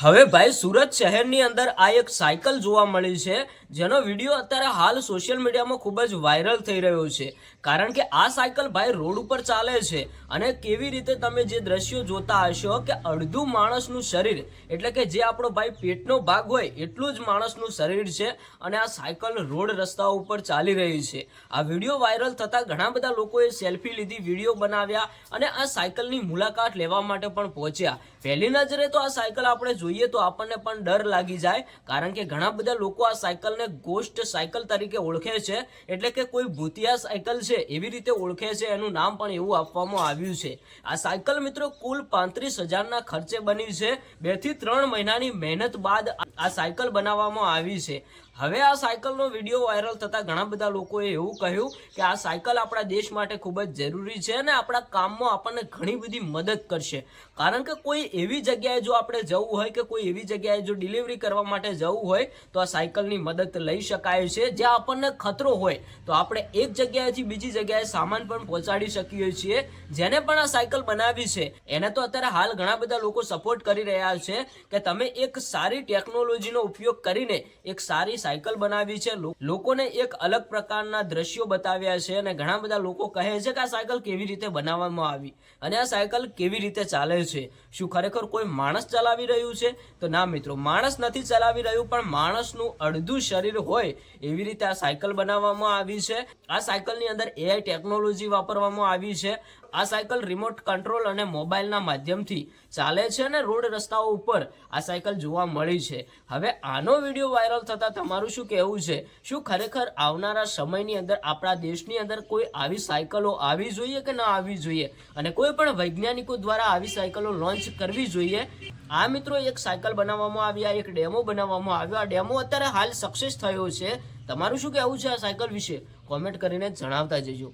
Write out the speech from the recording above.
હવે ભાઈ સુરત શહેરની અંદર આ એક સાયકલ જોવા મળી છે જેનો વિડીયો અત્યારે હાલ સોશિયલ મીડિયામાં ખૂબ જ વાયરલ થઈ રહ્યો છે કારણ કે આ સાયકલ ભાઈ રોડ ઉપર ચાલે છે અને કેવી રીતે તમે જે દ્રશ્યો જોતા હશો કે અડધું માણસનું શરીર એટલે કે જે આપણો ભાઈ પેટનો ભાગ હોય એટલું જ માણસનું શરીર છે અને આ સાયકલ રોડ રસ્તા ઉપર ચાલી રહી છે। આ વિડીયો વાયરલ થતા ઘણા બધા લોકોએ સેલ્ફી લીધી, વિડીયો બનાવ્યા અને આ સાયકલની મુલાકાત લેવા માટે પણ પહોંચ્યા। પહેલી નજરે તો આ સાયકલ આપણે જોઈએ તો આપણને પણ ડર લાગી જાય કારણ કે ઘણા બધા લોકો આ સાયકલને ગોસ્ટ સાયકલ તરીકે ઓળખે છે એટલે કે કોઈ ભૂતિયા સાયકલ છે એવી રીતે ઓળખે છે, એનું નામ પણ એવું આપવામાં આવ્યું છે। આ સાયકલ મિત્રો કુલ 35,000 ના ખર્ચે બની છે। 2 થી 3 મહિનાની મહેનત બાદ આ સાયકલ બનાવવામાં આવી છે। હવે આ સાયકલનો વિડીયો વાયરલ થતા ઘણા બધા લોકોએ એવું કહ્યું કે આ સાયકલ આપણા દેશ માટે ખૂબ જ જરૂરી છે અને આપણા કામમાં આપણને ઘણી બધી મદદ કરશે કારણ કે કોઈ એવી જગ્યાએ જો આપણે જવું હોય કે કોઈ એવી જગ્યાએ જો ડિલિવરી કરવા માટે જવું હોય તો આ સાયકલની મદદ લઈ શકાય છે। જ્યાં આપણને ખતરો હોય તો આપણે એક જગ્યાએથી બીજી જગ્યાએ સામાન પણ પહોંચાડી શકીએ છીએ। જેને પણ આ સાયકલ બનાવી છે એને તો અત્યારે હાલ ઘણા બધા લોકો સપોર્ટ કરી રહ્યા છે કે તમે એક સારી ટેકનોલોજીનો ઉપયોગ કરીને એક સારી સાયકલ બનાવી છે, લોકોને એક અલગ પ્રકારના દ્રશ્યો બતાવ્યા છે અને ઘણા બધા લોકો કહે છે કે આ સાયકલ કેવી રીતે બનાવવામાં આવી અને આ સાયકલ કેવી રીતે ચાલે છે। શું ખરેખર કોઈ માણસ ચલાવી રહ્યું છે? તો ના મિત્રો, માણસ નથી ચલાવી રહ્યું પણ માણસનું અડધું શરીર હોય એવી રીતે આ સાયકલ બનાવવામાં આવી છે। આ સાયકલની અંદર AI ટેકનોલોજી વાપરવામાં આવી છે। આ સાયકલ રિમોટ કંટ્રોલ અને મોબાઈલના માધ્યમથી ચાલે છે અને રોડ રસ્તાઓ ઉપર આ સાયકલ જોવા મળી છે। હવે આનો વિડીયો વાયરલ થતા તમારું શું કહેવું છે? શું ખરેખર આવનારા સમયની અંદર આપણા દેશની અંદર કોઈ આવી સાયકલો આવી જોઈએ કે ના આવી જોઈએ અને કોઈ પણ વૈજ્ઞાનિકો દ્વારા આવી સાયકલો લોન્ચ કરવી જોઈએ? આ મિત્રો એક સાયકલ બનાવવામાં આવી, આ એક ડેમો બનાવવામાં આવ્યો, આ ડેમો અત્યારે હાલ સક્સેસ થયો છે। તમારું શું કહેવું છે આ સાયકલ વિશે? કોમેન્ટ કરીને જણાવતા જજો।